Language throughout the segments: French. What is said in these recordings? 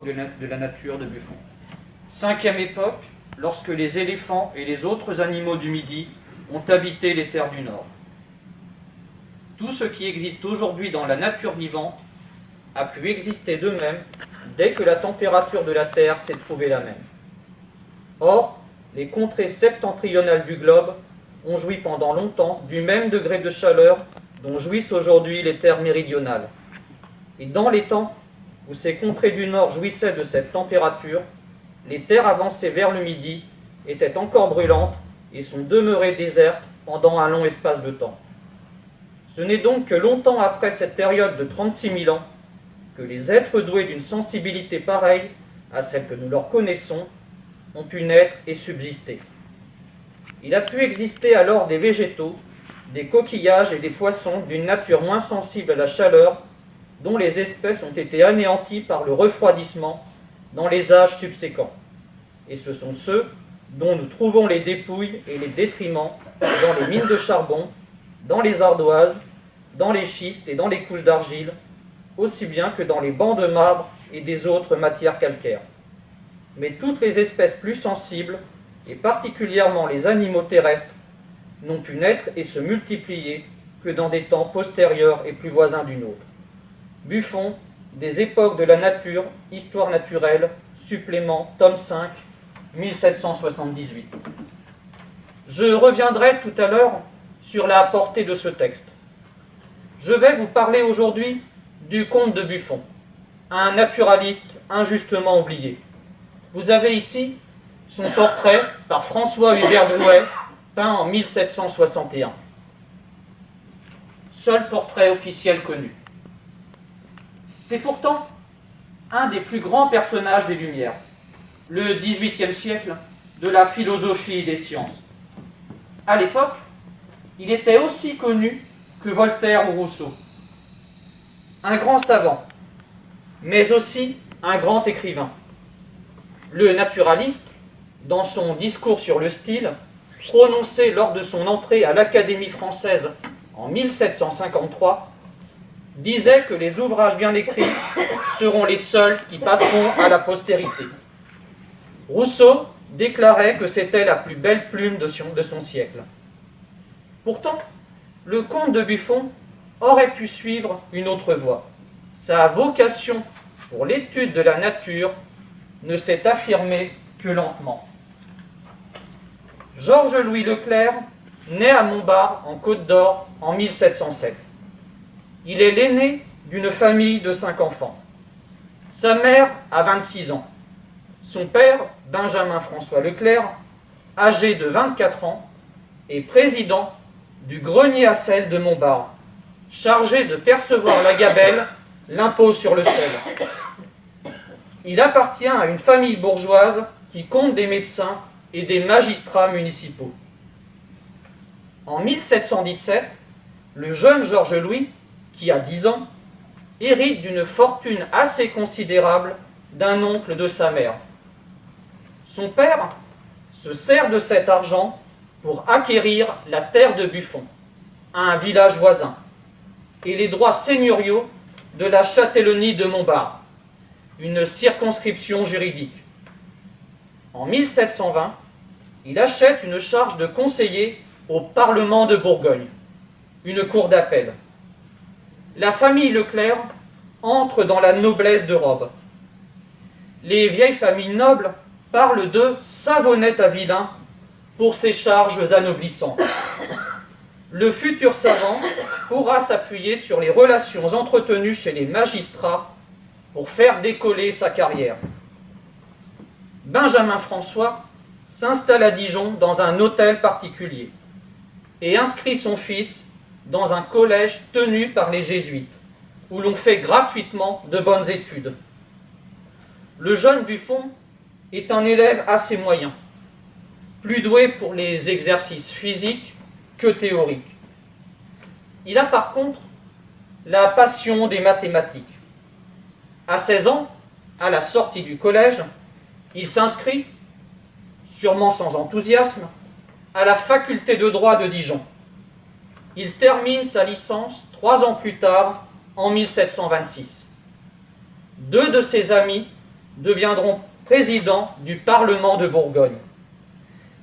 de la nature de Buffon. Cinquième époque, lorsque les éléphants et les autres animaux du Midi ont habité les terres du Nord. Tout ce qui existe aujourd'hui dans la nature vivante a pu exister de même dès que la température de la Terre s'est trouvée la même. Or, les contrées septentrionales du globe ont joui pendant longtemps du même degré de chaleur dont jouissent aujourd'hui les terres méridionales. Et dans les temps où ces contrées du Nord jouissaient de cette température, les terres avancées vers le Midi étaient encore brûlantes et sont demeurées désertes pendant un long espace de temps. Ce n'est donc que longtemps après cette période de 36 000 ans que les êtres doués d'une sensibilité pareille à celle que nous leur connaissons ont pu naître et subsister. Il a pu exister alors des végétaux, des coquillages et des poissons d'une nature moins sensible à la chaleur, dont les espèces ont été anéanties par le refroidissement dans les âges subséquents. Et ce sont ceux dont nous trouvons les dépouilles et les détriments dans les mines de charbon, dans les ardoises, dans les schistes et dans les couches d'argile, aussi bien que dans les bancs de marbre et des autres matières calcaires. Mais toutes les espèces plus sensibles, et particulièrement les animaux terrestres, n'ont pu naître et se multiplier que dans des temps postérieurs et plus voisins du nôtre. Buffon, des époques de la nature, Histoire naturelle, supplément, tome 5, 1778. Je reviendrai tout à l'heure sur la portée de ce texte. Je vais vous parler aujourd'hui du comte de Buffon, un naturaliste injustement oublié. Vous avez ici son portrait par François Hubert Drouet, peint en 1761. Seul portrait officiel connu. C'est pourtant un des plus grands personnages des Lumières, le XVIIIe siècle de la philosophie et des sciences. À l'époque, il était aussi connu que Voltaire ou Rousseau. Un grand savant, mais aussi un grand écrivain. Le naturaliste, dans son discours sur le style, prononcé lors de son entrée à l'Académie française en 1753, disait que les ouvrages bien écrits seront les seuls qui passeront à la postérité. Rousseau déclarait que c'était la plus belle plume de son siècle. Pourtant, le comte de Buffon aurait pu suivre une autre voie. Sa vocation pour l'étude de la nature ne s'est affirmée que lentement. Georges-Louis Leclerc naît à Montbard, en Côte d'Or, en 1707. Il est l'aîné d'une famille de 5 enfants. Sa mère a 26 ans. Son père, Benjamin François Leclerc, âgé de 24 ans, est président du grenier à sel de Montbard, chargé de percevoir la gabelle, l'impôt sur le sel. Il appartient à une famille bourgeoise qui compte des médecins et des magistrats municipaux. En 1717, le jeune Georges-Louis, qui a 10 ans, hérite d'une fortune assez considérable d'un oncle de sa mère. Son père se sert de cet argent pour acquérir la terre de Buffon, un village voisin, et les droits seigneuriaux de la châtellenie de Montbard, une circonscription juridique. En 1720, il achète une charge de conseiller au Parlement de Bourgogne, une cour d'appel. La famille Leclerc entre dans la noblesse de robe. Les vieilles familles nobles parlent de savonnette à vilain pour ses charges anoblissantes. Le futur savant pourra s'appuyer sur les relations entretenues chez les magistrats pour faire décoller sa carrière. Benjamin François s'installe à Dijon dans un hôtel particulier et inscrit son fils dans un collège tenu par les jésuites, où l'on fait gratuitement de bonnes études. Le jeune Buffon est un élève assez moyen, plus doué pour les exercices physiques que théoriques. Il a par contre la passion des mathématiques. À 16 ans, à la sortie du collège, il s'inscrit, sûrement sans enthousiasme, à la faculté de droit de Dijon. Il termine sa licence 3 ans plus tard, en 1726. 2 de ses amis deviendront président du Parlement de Bourgogne.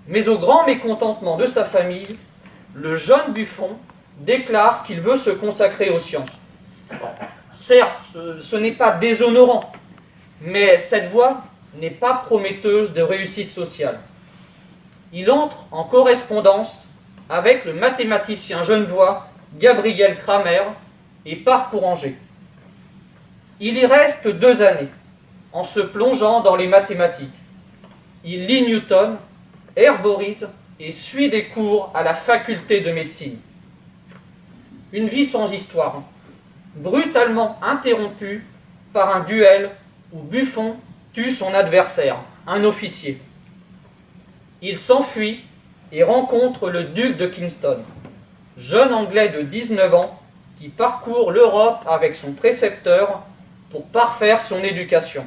Mais au grand mécontentement de sa famille, le jeune Buffon déclare qu'il veut se consacrer aux sciences. Certes, ce n'est pas déshonorant, mais cette voie n'est pas prometteuse de réussite sociale. Il entre en correspondance avec le mathématicien genevois Gabriel Cramer et part pour Angers. Il y reste 2 années, en se plongeant dans les mathématiques. Il lit Newton, herborise et suit des cours à la faculté de médecine. Une vie sans histoire, brutalement interrompue par un duel où Buffon tue son adversaire, un officier. Il s'enfuit et rencontre le duc de Kingston, jeune Anglais de 19 ans qui parcourt l'Europe avec son précepteur pour parfaire son éducation.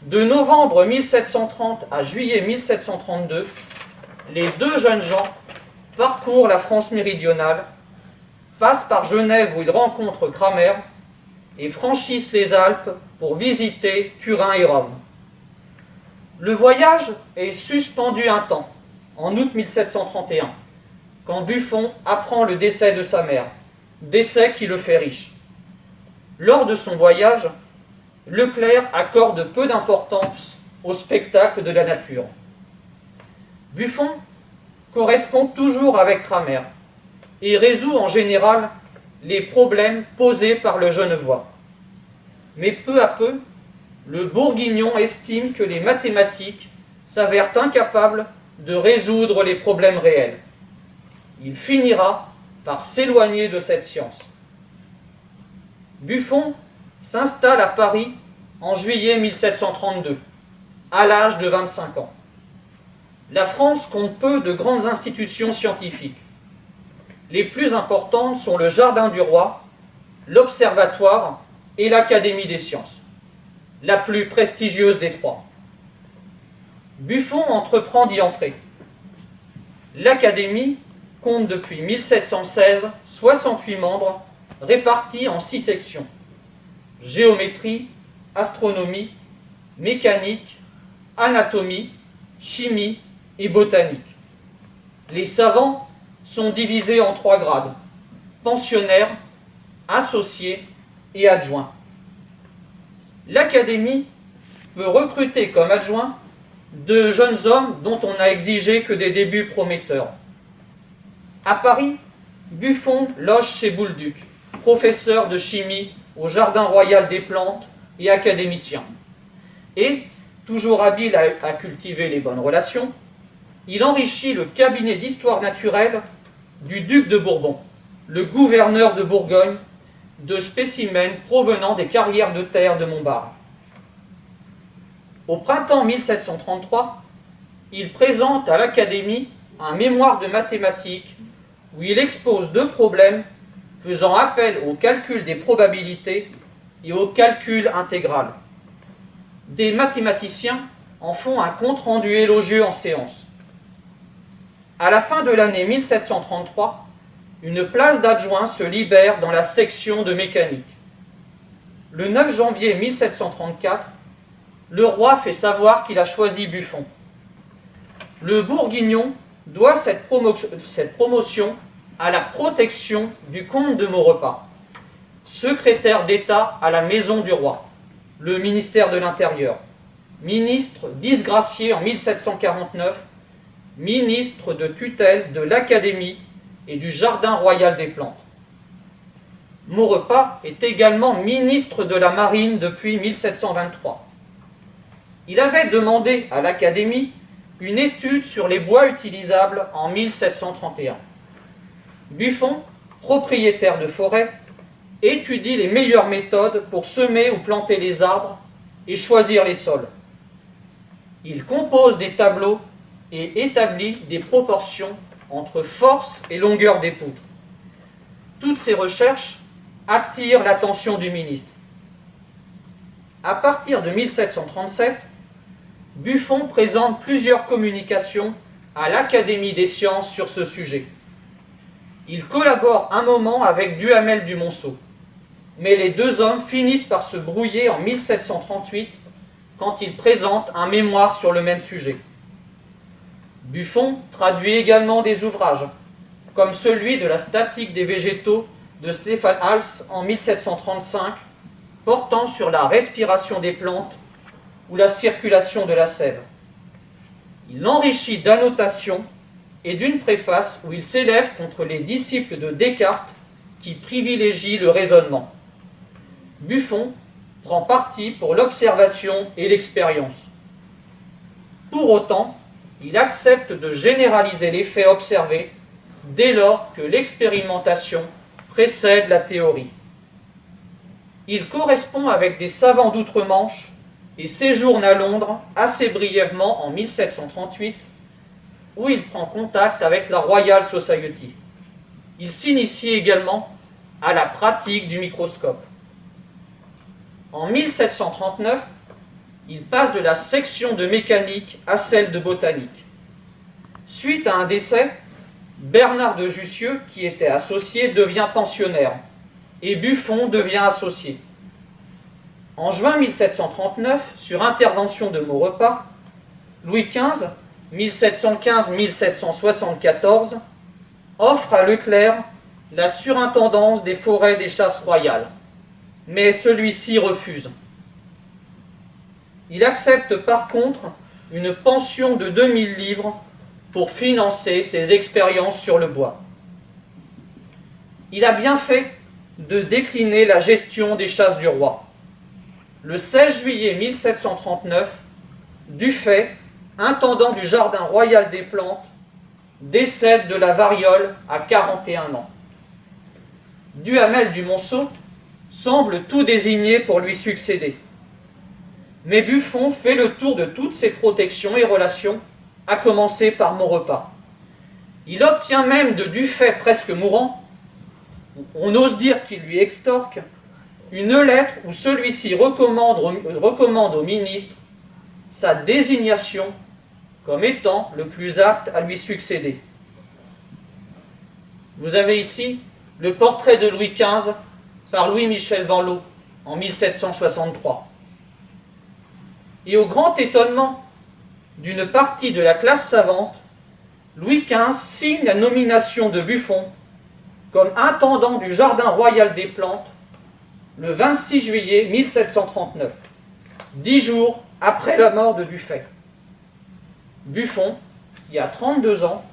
De novembre 1730 à juillet 1732, les 2 jeunes gens parcourent la France méridionale, passent par Genève où ils rencontrent Cramer et franchissent les Alpes pour visiter Turin et Rome. Le voyage est suspendu un temps, en août 1731, quand Buffon apprend le décès de sa mère, décès qui le fait riche. Lors de son voyage, Leclerc accorde peu d'importance au spectacle de la nature. Buffon correspond toujours avec Cramer et résout en général les problèmes posés par le Genevois. Mais peu à peu, le Bourguignon estime que les mathématiques s'avèrent incapables de résoudre les problèmes réels. Il finira par s'éloigner de cette science. Buffon s'installe à Paris en juillet 1732, à l'âge de 25 ans. La France compte peu de grandes institutions scientifiques. Les plus importantes sont le Jardin du Roi, l'Observatoire et l'Académie des sciences, la plus prestigieuse des 3. Buffon entreprend d'y entrer. L'Académie compte depuis 1716 68 membres répartis en 6 sections: géométrie, astronomie, mécanique, anatomie, chimie et botanique. Les savants sont divisés en 3 grades: pensionnaires, associés et adjoints. L'Académie peut recruter comme adjoints de jeunes hommes dont on n'a exigé que des débuts prometteurs. À Paris, Buffon loge chez Boulduc, professeur de chimie au Jardin royal des plantes et académicien. Et, toujours habile à cultiver les bonnes relations, il enrichit le cabinet d'histoire naturelle du duc de Bourbon, le gouverneur de Bourgogne, de spécimens provenant des carrières de terre de Montbard. Au printemps 1733, il présente à l'Académie un mémoire de mathématiques où il expose 2 problèmes faisant appel au calcul des probabilités et au calcul intégral. Des mathématiciens en font un compte-rendu élogieux en séance. À la fin de l'année 1733, une place d'adjoint se libère dans la section de mécanique. Le 9 janvier 1734, le roi fait savoir qu'il a choisi Buffon. Le Bourguignon doit cette promotion à la protection du comte de Maurepas, secrétaire d'État à la maison du roi, le ministère de l'Intérieur, ministre disgracié en 1749, ministre de tutelle de l'Académie et du Jardin royal des plantes. Maurepas est également ministre de la Marine depuis 1723. Il avait demandé à l'Académie une étude sur les bois utilisables en 1731. Buffon, propriétaire de forêt, étudie les meilleures méthodes pour semer ou planter les arbres et choisir les sols. Il compose des tableaux et établit des proportions entre force et longueur des poutres. Toutes ces recherches attirent l'attention du ministre. À partir de 1737, Buffon présente plusieurs communications à l'Académie des sciences sur ce sujet. Il collabore un moment avec Duhamel du Monceau, mais les 2 hommes finissent par se brouiller en 1738 quand il présente un mémoire sur le même sujet. Buffon traduit également des ouvrages, comme celui de la statique des végétaux de Stefan Hals en 1735, portant sur la respiration des plantes ou la circulation de la sève. Il l'enrichit d'annotations et d'une préface où il s'élève contre les disciples de Descartes qui privilégient le raisonnement. Buffon prend parti pour l'observation et l'expérience. Pour autant, il accepte de généraliser les faits observés dès lors que l'expérimentation précède la théorie. Il correspond avec des savants d'outre-Manche et séjourne à Londres assez brièvement en 1738, où il prend contact avec la Royal Society. Il s'initie également à la pratique du microscope. En 1739, il passe de la section de mécanique à celle de botanique. Suite à un décès, Bernard de Jussieu, qui était associé, devient pensionnaire et Buffon devient associé. En juin 1739, sur intervention de Maurepas, Louis XV, 1715-1774, offre à Leclerc la surintendance des forêts des chasses royales, mais celui-ci refuse. Il accepte par contre une pension de 2000 livres pour financer ses expériences sur le bois. Il a bien fait de décliner la gestion des chasses du roi. Le 16 juillet 1739, Dufay, intendant du jardin royal des plantes, décède de la variole à 41 ans. Duhamel du Monceau semble tout désigner pour lui succéder. Mais Buffon fait le tour de toutes ses protections et relations, à commencer par Maurepas. Il obtient même de Dufay presque mourant, on ose dire qu'il lui extorque, une lettre où celui-ci recommande au ministre sa désignation comme étant le plus apte à lui succéder. Vous avez ici le portrait de Louis XV par Louis-Michel Vanloo en 1763. Et au grand étonnement d'une partie de la classe savante, Louis XV signe la nomination de Buffon comme intendant du Jardin royal des plantes le 26 juillet 1739, 10 jours après la mort de Dufay. Buffon, qui a 32 ans,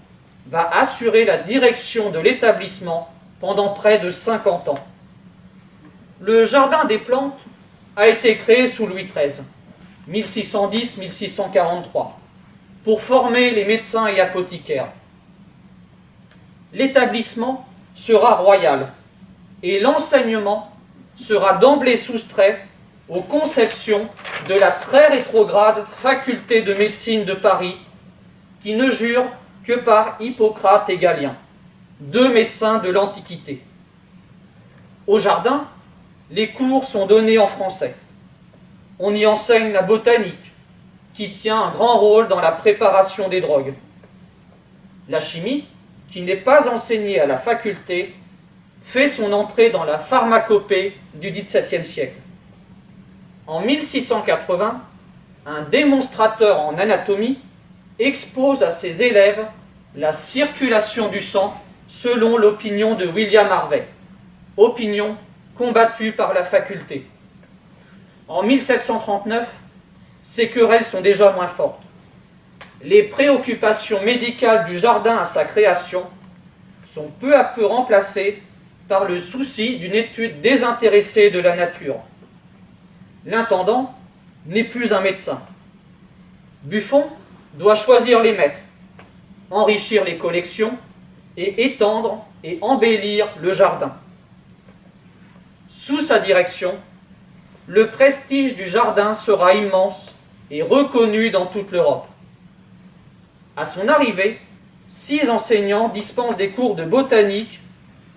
va assurer la direction de l'établissement pendant près de 50 ans. Le Jardin des plantes a été créé sous Louis XIII, 1610-1643, pour former les médecins et apothicaires. L'établissement sera royal et l'enseignement sera d'emblée soustrait aux conceptions de la très rétrograde faculté de médecine de Paris, qui ne jure que par Hippocrate et Galien, deux médecins de l'Antiquité. Au jardin, les cours sont donnés en français. On y enseigne la botanique, qui tient un grand rôle dans la préparation des drogues. La chimie, qui n'est pas enseignée à la faculté, fait son entrée dans la pharmacopée du XVIIe siècle. En 1680, un démonstrateur en anatomie expose à ses élèves la circulation du sang selon l'opinion de William Harvey, opinion combattue par la faculté. En 1739, ces querelles sont déjà moins fortes. Les préoccupations médicales du jardin à sa création sont peu à peu remplacées par le souci d'une étude désintéressée de la nature. L'intendant n'est plus un médecin. Buffon doit choisir les maîtres, enrichir les collections et étendre et embellir le jardin. Sous sa direction, le prestige du jardin sera immense et reconnu dans toute l'Europe. À son arrivée, 6 enseignants dispensent des cours de botanique,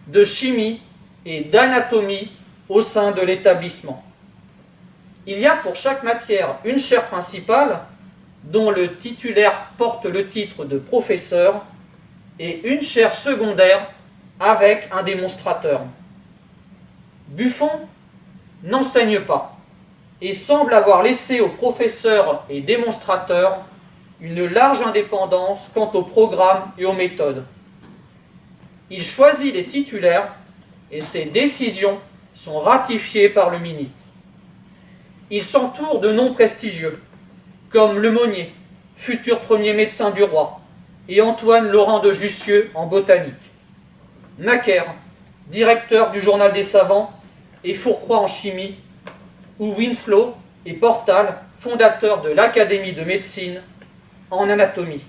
de chimie et d'anatomie au sein de l'établissement. Il y a pour chaque matière une chaire principale, dont le titulaire porte le titre de professeur, et une chaire secondaire avec un démonstrateur. Buffon n'enseigne pas. et semble avoir laissé aux professeurs et démonstrateurs une large indépendance quant au programme et aux méthodes. Il choisit les titulaires et ses décisions sont ratifiées par le ministre. Il s'entoure de noms prestigieux, comme Lemonnier, futur premier médecin du roi, et Antoine Laurent de Jussieu en botanique. Necker, directeur du Journal des savants, et Fourcroy en chimie, ou Winslow et Portal, fondateur de l'Académie de médecine en anatomie.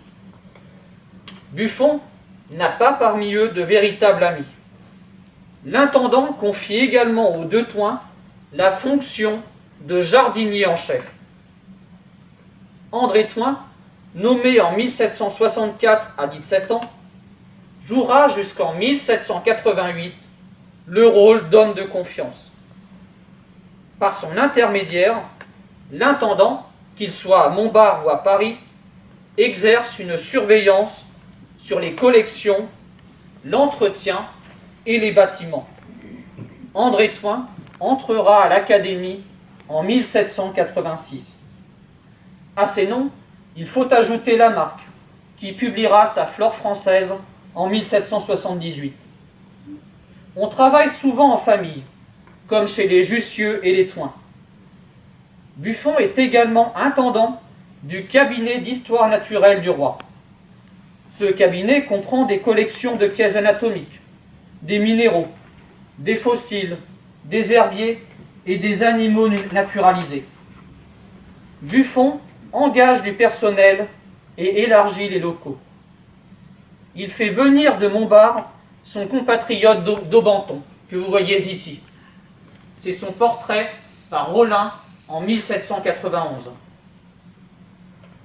Buffon n'a pas parmi eux de véritables amis. L'intendant confie également aux deux Thoins la fonction de jardinier en chef. André Thoin, nommé en 1764 à 17 ans, jouera jusqu'en 1788 le rôle d'homme de confiance. Par son intermédiaire, l'intendant, qu'il soit à Montbard ou à Paris, exerce une surveillance sur les collections, l'entretien et les bâtiments. André Thoin entrera à l'Académie en 1786. À ces noms, il faut ajouter Lamarck, qui publiera sa Flore française en 1778. On travaille souvent en famille, comme chez les Jussieu et les Thoin. Buffon est également intendant du cabinet d'histoire naturelle du roi. Ce cabinet comprend des collections de pièces anatomiques, des minéraux, des fossiles, des herbiers et des animaux naturalisés. Buffon engage du personnel et élargit les locaux. Il fait venir de Montbard son compatriote Daubenton, que vous voyez ici. C'est son portrait par Rollin en 1791.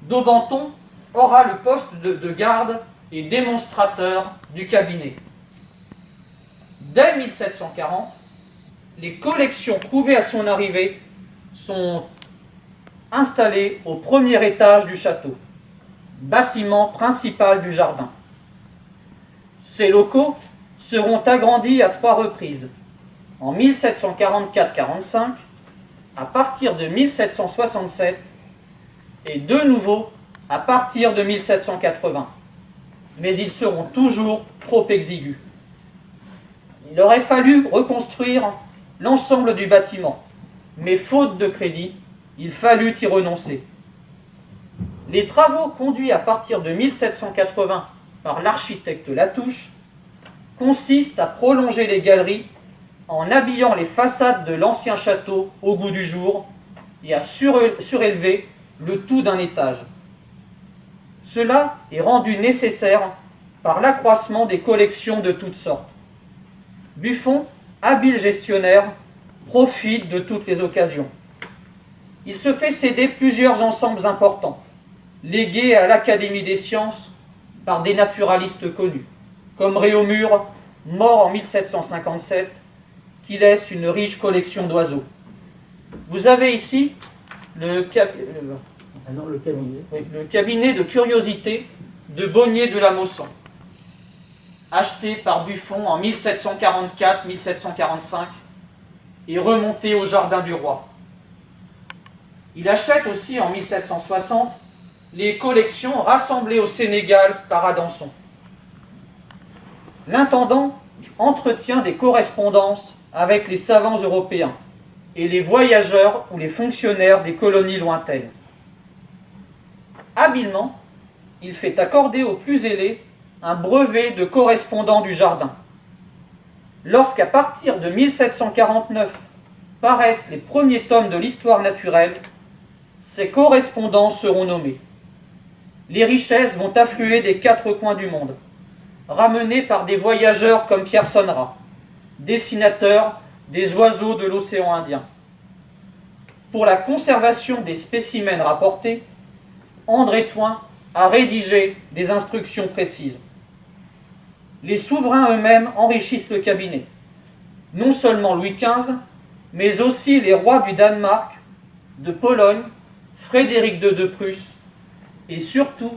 Daubenton aura le poste de garde et démonstrateur du cabinet. Dès 1740, les collections trouvées à son arrivée sont installées au premier étage du château, bâtiment principal du jardin. Ces locaux seront agrandis à 3 reprises, en 1744-45, à partir de 1767 et de nouveau à partir de 1780. Mais ils seront toujours trop exigus. Il aurait fallu reconstruire l'ensemble du bâtiment, mais faute de crédit, il fallut y renoncer. Les travaux conduits à partir de 1780 par l'architecte Latouche consistent à prolonger les galeries en habillant les façades de l'ancien château au goût du jour et à surélever le tout d'un étage. Cela est rendu nécessaire par l'accroissement des collections de toutes sortes. Buffon, habile gestionnaire, profite de toutes les occasions. Il se fait céder plusieurs ensembles importants, légués à l'Académie des sciences par des naturalistes connus, comme Réaumur, mort en 1757, qui laisse une riche collection d'oiseaux. Vous avez ici le cabinet de curiosités de Bonnier de la Mosson, acheté par Buffon en 1744-1745 et remonté au jardin du roi. Il achète aussi en 1760 les collections rassemblées au Sénégal par Adanson. L'intendant entretient des correspondances avec les savants européens et les voyageurs ou les fonctionnaires des colonies lointaines. Habilement, il fait accorder aux plus zélés un brevet de correspondant du jardin. Lorsqu'à partir de 1749 paraissent les premiers tomes de l'histoire naturelle, ces correspondants seront nommés. Les richesses vont affluer des 4 coins du monde, ramenées par des voyageurs comme Pierre Sonnera, dessinateur des oiseaux de l'océan Indien. Pour la conservation des spécimens rapportés, André Thoin a rédigé des instructions précises. Les souverains eux-mêmes enrichissent le cabinet, non seulement Louis XV, mais aussi les rois du Danemark, de Pologne, Frédéric II de Prusse et surtout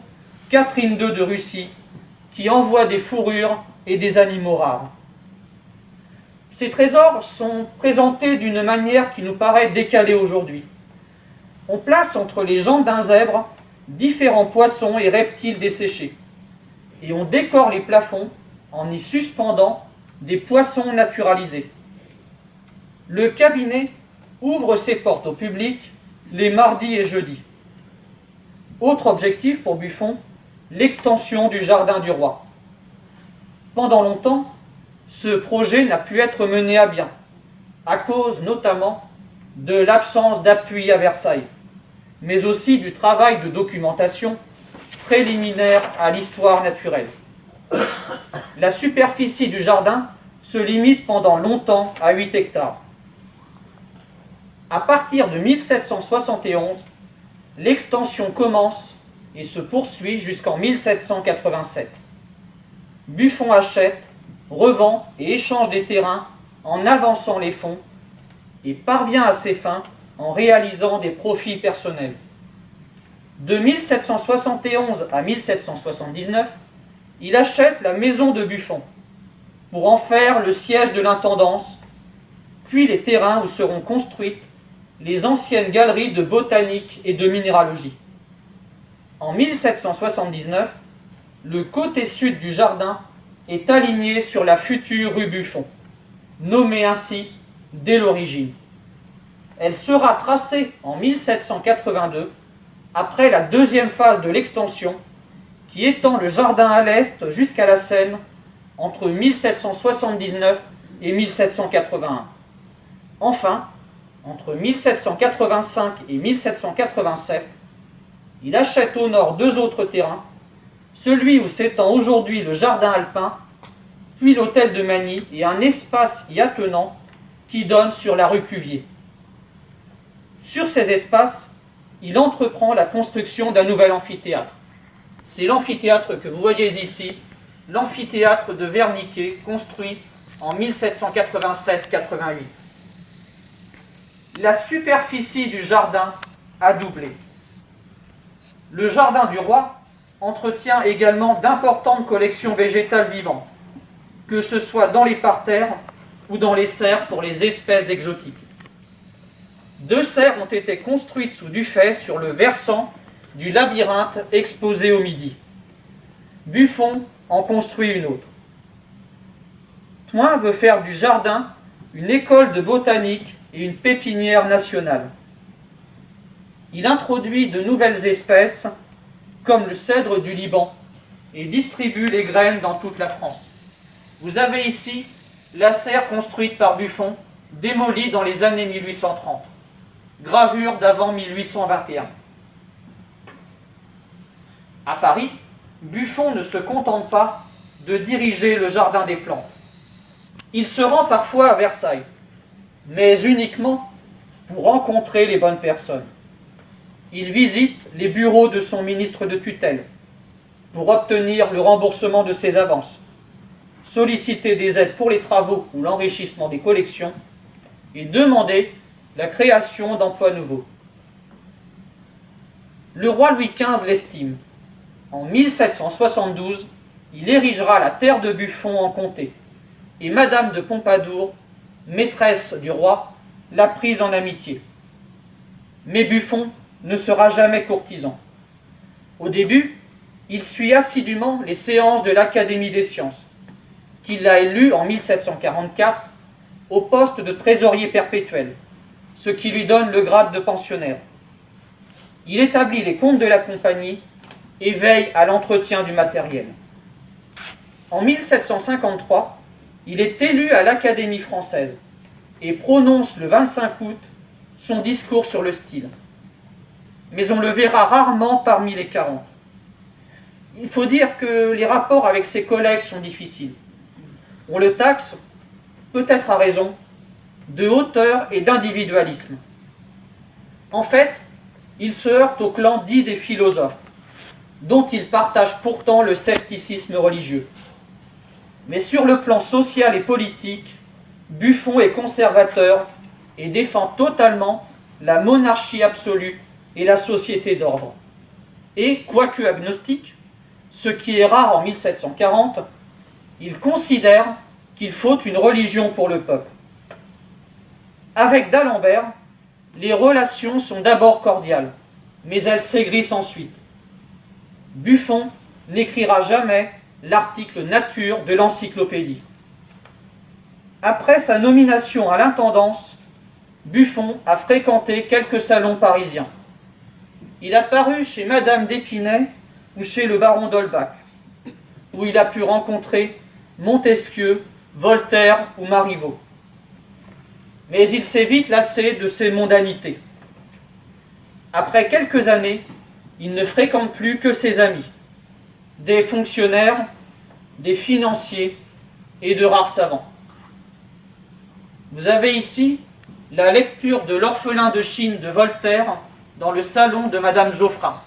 Catherine II de Russie, qui envoie des fourrures et des animaux rares. Ces trésors sont présentés d'une manière qui nous paraît décalée aujourd'hui, On place entre les jambes d'un zèbre différents poissons et reptiles desséchés, et on décore les plafonds en y suspendant des poissons naturalisés. Le cabinet ouvre ses portes au public les mardis et jeudis. Autre objectif pour Buffon, l'extension du jardin du roi. Pendant longtemps, ce projet n'a pu être mené à bien, à cause notamment de l'absence d'appui à Versailles, mais aussi du travail de documentation préliminaire à l'histoire naturelle. La superficie du jardin se limite pendant longtemps à 8 hectares. À partir de 1771, l'extension commence et se poursuit jusqu'en 1787. Buffon achète, revend et échange des terrains en avançant les fonds et parvient à ses fins en réalisant des profits personnels. De 1771 à 1779, il achète la maison de Buffon pour en faire le siège de l'intendance, puis les terrains où seront construites les anciennes galeries de botanique et de minéralogie. En 1779, le côté sud du jardin est aligné sur la future rue Buffon, nommée ainsi dès l'origine. Elle sera tracée en 1782, après la deuxième phase de l'extension, qui étend le jardin à l'est jusqu'à la Seine entre 1779 et 1781. Enfin, entre 1785 et 1787, il achète au nord 2 autres terrains, celui où s'étend aujourd'hui le jardin alpin, puis l'hôtel de Magny et un espace y attenant qui donne sur la rue Cuvier. Sur ces espaces, il entreprend la construction d'un nouvel amphithéâtre. C'est l'amphithéâtre que vous voyez ici, l'amphithéâtre de Verniquet, construit en 1787-88. La superficie du jardin a doublé. Le jardin du roi entretient également d'importantes collections végétales vivantes, que ce soit dans les parterres ou dans les serres pour les espèces exotiques. 2 serres ont été construites sous Dufay sur le versant du labyrinthe exposé au midi. Buffon en construit une autre. Thoin veut faire du jardin une école de botanique et une pépinière nationale. Il introduit de nouvelles espèces, comme le cèdre du Liban, et distribue les graines dans toute la France. Vous avez ici la serre construite par Buffon, démolie dans les années 1830. Gravure d'avant 1821. À Paris, Buffon ne se contente pas de diriger le jardin des plantes. Il se rend parfois à Versailles, mais uniquement pour rencontrer les bonnes personnes. Il visite les bureaux de son ministre de tutelle pour obtenir le remboursement de ses avances, solliciter des aides pour les travaux ou l'enrichissement des collections et demander la création d'emplois nouveaux. Le roi Louis XV l'estime. En 1772, il érigera la terre de Buffon en comté, et Madame de Pompadour, maîtresse du roi, l'a prise en amitié. Mais Buffon ne sera jamais courtisan. Au début, il suit assidûment les séances de l'Académie des sciences, qu'il a élu en 1744 au poste de trésorier perpétuel, ce qui lui donne le grade de pensionnaire. Il établit les comptes de la compagnie et veille à l'entretien du matériel. En 1753, il est élu à l'Académie française et prononce le 25 août son discours sur le style. Mais on le verra rarement parmi les 40. Il faut dire que les rapports avec ses collègues sont difficiles. On le taxe, peut-être à raison, de hauteur et d'individualisme. En fait, il se heurte au clan dit des philosophes, dont il partage pourtant le scepticisme religieux. Mais sur le plan social et politique, Buffon est conservateur et défend totalement la monarchie absolue et la société d'ordre. Et, quoique agnostique, ce qui est rare en 1740, il considère qu'il faut une religion pour le peuple. Avec d'Alembert, Les relations sont d'abord cordiales, mais elles s'aigrissent ensuite. Buffon n'écrira jamais l'article nature de l'encyclopédie. Après sa nomination à l'intendance, Buffon a fréquenté quelques salons parisiens. Il a paru chez Madame d'Épinay ou chez le baron d'Holbach, où il a pu rencontrer Montesquieu, Voltaire ou Marivaux. Mais il s'est vite lassé de ces mondanités. Après quelques années, il ne fréquente plus que ses amis, des fonctionnaires, des financiers et de rares savants. Vous avez ici la lecture de l'Orphelin de Chine de Voltaire dans le salon de Madame Geoffrin,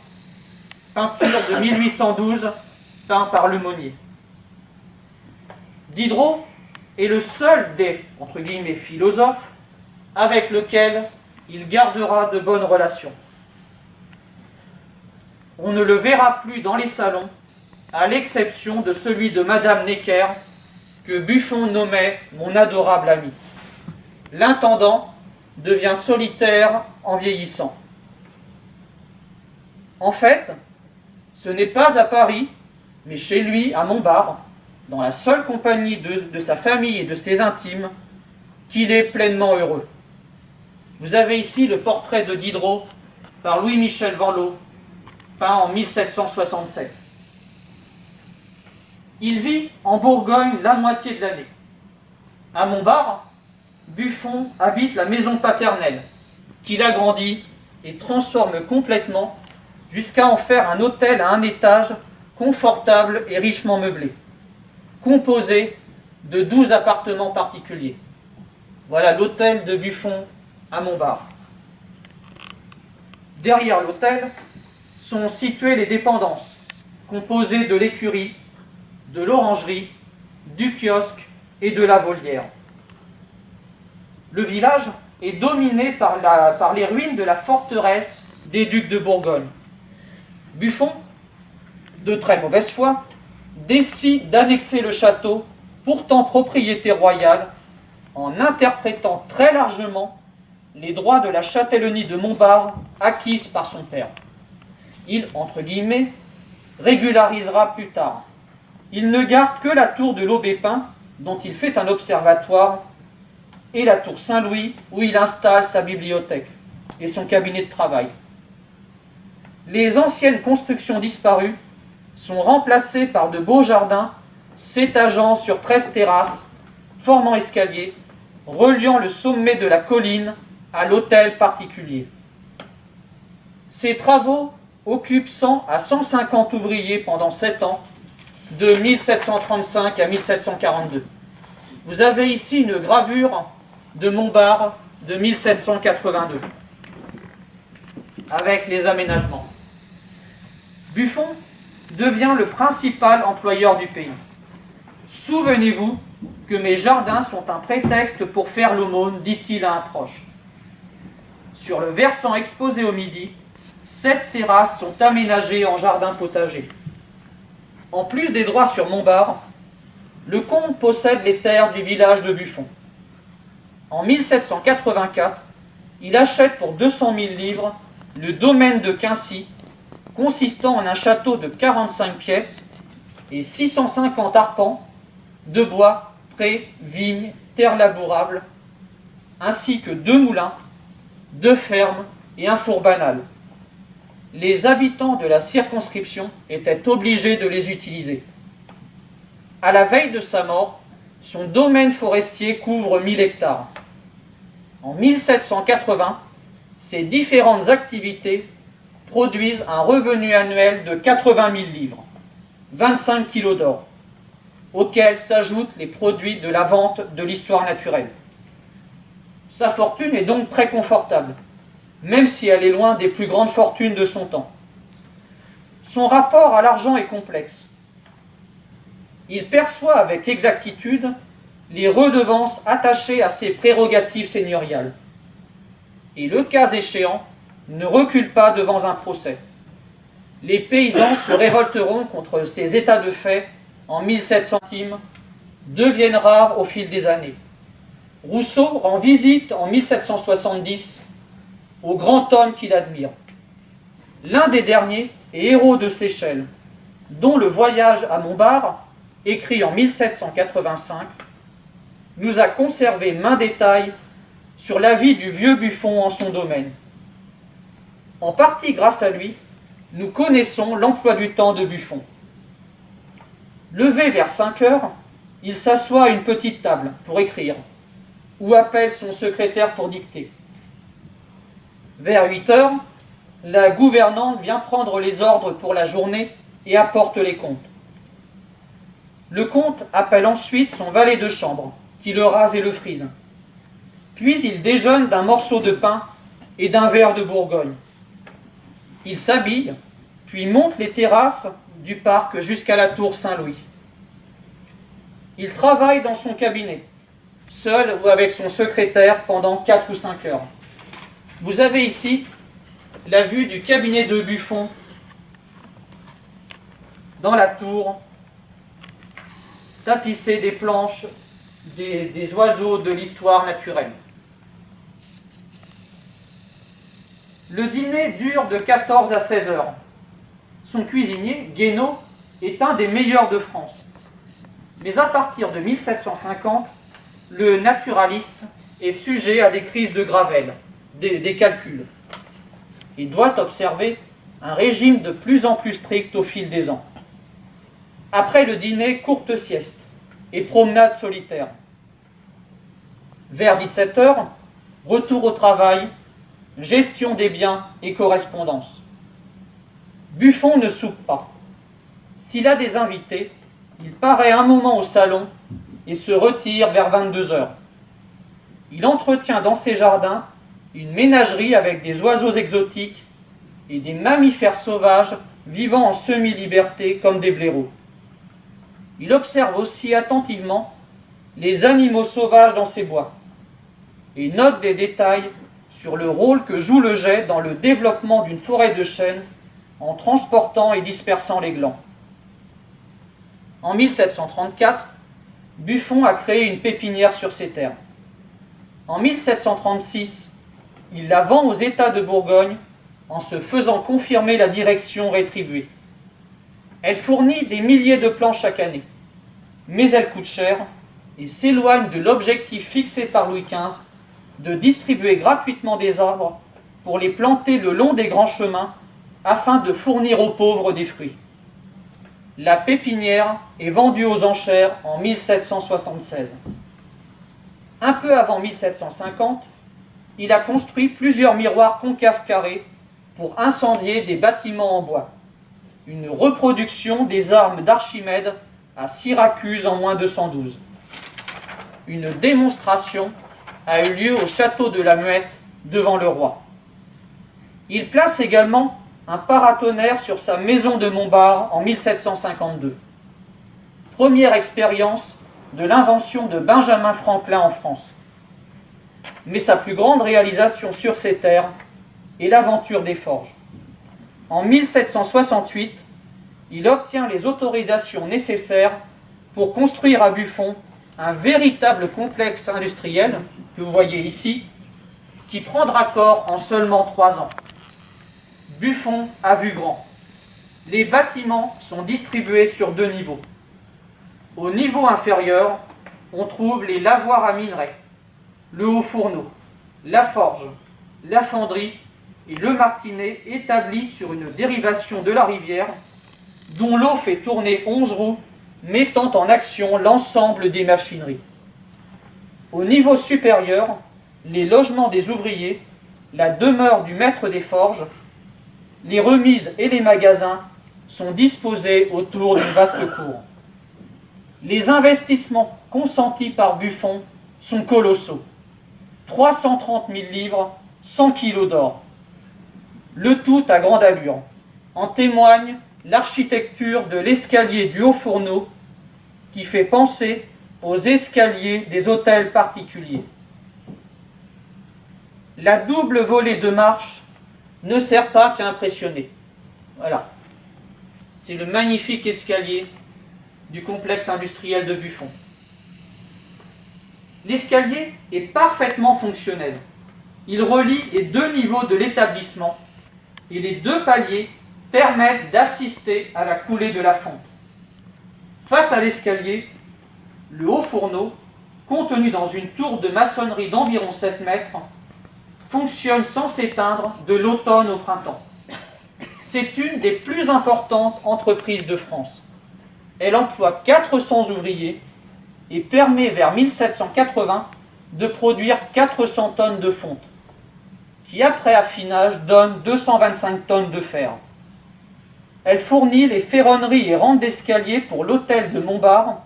peinture de 1812, peint par Lemonnier. Diderot est le seul des, entre guillemets, philosophes avec lequel il gardera de bonnes relations. On ne le verra plus dans les salons, à l'exception de celui de Madame Necker, que Buffon nommait mon adorable ami. L'intendant devient solitaire en vieillissant. En fait, ce n'est pas à Paris, mais chez lui, à Montbard, dans la seule compagnie de sa famille et de ses intimes, qu'il est pleinement heureux. Vous avez ici le portrait de Diderot par Louis-Michel Vanloo, peint en 1767. Il vit en Bourgogne la moitié de l'année. À Montbard, Buffon habite la maison paternelle, qu'il agrandit et transforme complètement jusqu'à en faire un hôtel à un étage confortable et richement meublé, composé de 12 appartements particuliers. Voilà l'hôtel de Buffon à Montbard. Derrière l'hôtel sont situées les dépendances, composées de l'écurie, de l'orangerie, du kiosque et de la volière. Le village est dominé par les ruines de la forteresse des ducs de Bourgogne. Buffon, de très mauvaise foi, décide d'annexer le château, pourtant propriété royale, en interprétant très largement les droits de la châtellenie de Montbard acquise par son père. Il, entre guillemets, régularisera plus tard. Il ne garde que la tour de l'Aubépin, dont il fait un observatoire, et la tour Saint-Louis, où il installe sa bibliothèque et son cabinet de travail. Les anciennes constructions disparues sont remplacées par de beaux jardins s'étageant sur 13 terrasses, formant escalier, reliant le sommet de la colline à l'hôtel particulier. Ces travaux occupent 100 à 150 ouvriers pendant 7 ans, de 1735 à 1742. Vous avez ici une gravure de Montbard de 1782, avec les aménagements. Buffon devient le principal employeur du pays. Souvenez-vous que mes jardins sont un prétexte pour faire l'aumône, dit-il à un proche. Sur le versant exposé au midi, 7 terrasses sont aménagées en jardin potager. En plus des droits sur Montbard, le comte possède les terres du village de Buffon. En 1784, il achète pour 200 000 livres le domaine de Quincy, consistant en un château de 45 pièces et 650 arpents de bois, prés, vignes, terres labourables, ainsi que 2 moulins, 2 fermes et un four banal. Les habitants de la circonscription étaient obligés de les utiliser. À la veille de sa mort, son domaine forestier couvre 1000 hectares. En 1780, ces différentes activités produisent un revenu annuel de 80 000 livres, 25 kilos d'or, auxquels s'ajoutent les produits de la vente de l'histoire naturelle. Sa fortune est donc très confortable, même si elle est loin des plus grandes fortunes de son temps. Son rapport à l'argent est complexe. Il perçoit avec exactitude les redevances attachées à ses prérogatives seigneuriales. Et le cas échéant, ne recule pas devant un procès. Les paysans se révolteront contre ces états de fait en 1700 centimes, deviennent rares au fil des années. Rousseau rend visite en 1770 au grand homme qu'il admire. L'un des derniers est Hérault de Séchelles, dont le voyage à Montbard, écrit en 1785, nous a conservé maint détail sur la vie du vieux Buffon en son domaine. En partie grâce à lui, nous connaissons l'emploi du temps de Buffon. Levé vers 5 heures, il s'assoit à une petite table pour écrire, ou appelle son secrétaire pour dicter. Vers 8 heures, la gouvernante vient prendre les ordres pour la journée et apporte les comptes. Le comte appelle ensuite son valet de chambre, qui le rase et le frise. Puis il déjeune d'un morceau de pain et d'un verre de Bourgogne. Il s'habille, puis monte les terrasses du parc jusqu'à la tour Saint-Louis. Il travaille dans son cabinet, seul ou avec son secrétaire pendant 4 ou 5 heures. Vous avez ici la vue du cabinet de Buffon dans la tour, tapissé des planches des oiseaux de l'histoire naturelle. Le dîner dure de 14 à 16 heures. Son cuisinier, Guénaud, est un des meilleurs de France. Mais à partir de 1750, le naturaliste est sujet à des crises de gravelle, des calculs. Il doit observer un régime de plus en plus strict au fil des ans. Après le dîner, courte sieste et promenade solitaire. Vers 17 heures, retour au travail, gestion des biens et correspondance. Buffon ne soupe pas. S'il a des invités, il paraît un moment au salon et se retire vers 22 heures. Il entretient dans ses jardins une ménagerie avec des oiseaux exotiques et des mammifères sauvages vivant en semi-liberté comme des blaireaux. Il observe aussi attentivement les animaux sauvages dans ses bois et note des détails sur le rôle que joue le jet dans le développement d'une forêt de chênes en transportant et dispersant les glands. En 1734, Buffon a créé une pépinière sur ses terres. En 1736, il la vend aux États de Bourgogne en se faisant confirmer la direction rétribuée. Elle fournit des milliers de plants chaque année, mais elle coûte cher et s'éloigne de l'objectif fixé par Louis XV de distribuer gratuitement des arbres pour les planter le long des grands chemins afin de fournir aux pauvres des fruits. La pépinière est vendue aux enchères en 1776. Un peu avant 1750, il a construit plusieurs miroirs concaves carrés pour incendier des bâtiments en bois. Une reproduction des armes d'Archimède à Syracuse en -212. Une démonstration a eu lieu au château de la Muette devant le roi. Il place également un paratonnerre sur sa maison de Montbard en 1752. Première expérience de l'invention de Benjamin Franklin en France. Mais sa plus grande réalisation sur ces terres est l'aventure des forges. En 1768, il obtient les autorisations nécessaires pour construire à Buffon un véritable complexe industriel, que vous voyez ici, qui prendra corps en seulement 3 ans. Buffon a vu grand. Les bâtiments sont distribués sur 2 niveaux. Au niveau inférieur, on trouve les lavoirs à minerai, le haut fourneau, la forge, la fonderie et le martinet établis sur une dérivation de la rivière dont l'eau fait tourner 11 roues mettant en action l'ensemble des machineries. Au niveau supérieur, les logements des ouvriers, la demeure du maître des forges, les remises et les magasins sont disposés autour d'une vaste cour. Les investissements consentis par Buffon sont colossaux. 330 000 livres, 100 kilos d'or. Le tout à grande allure. En témoigne l'architecture de l'escalier du haut fourneau qui fait penser aux escaliers des hôtels particuliers. La double volée de marche ne sert pas qu'à impressionner. Voilà. C'est le magnifique escalier du complexe industriel de Buffon. L'escalier est parfaitement fonctionnel. Il relie les deux niveaux de l'établissement et les deux paliers permettent d'assister à la coulée de la fonte. Face à l'escalier, le haut fourneau, contenu dans une tour de maçonnerie d'environ 7 mètres, fonctionne sans s'éteindre de l'automne au printemps. C'est une des plus importantes entreprises de France. Elle emploie 400 ouvriers et permet vers 1780 de produire 400 tonnes de fonte, qui après affinage donne 225 tonnes de fer. Elle fournit les ferronneries et rampes d'escalier pour l'hôtel de Montbard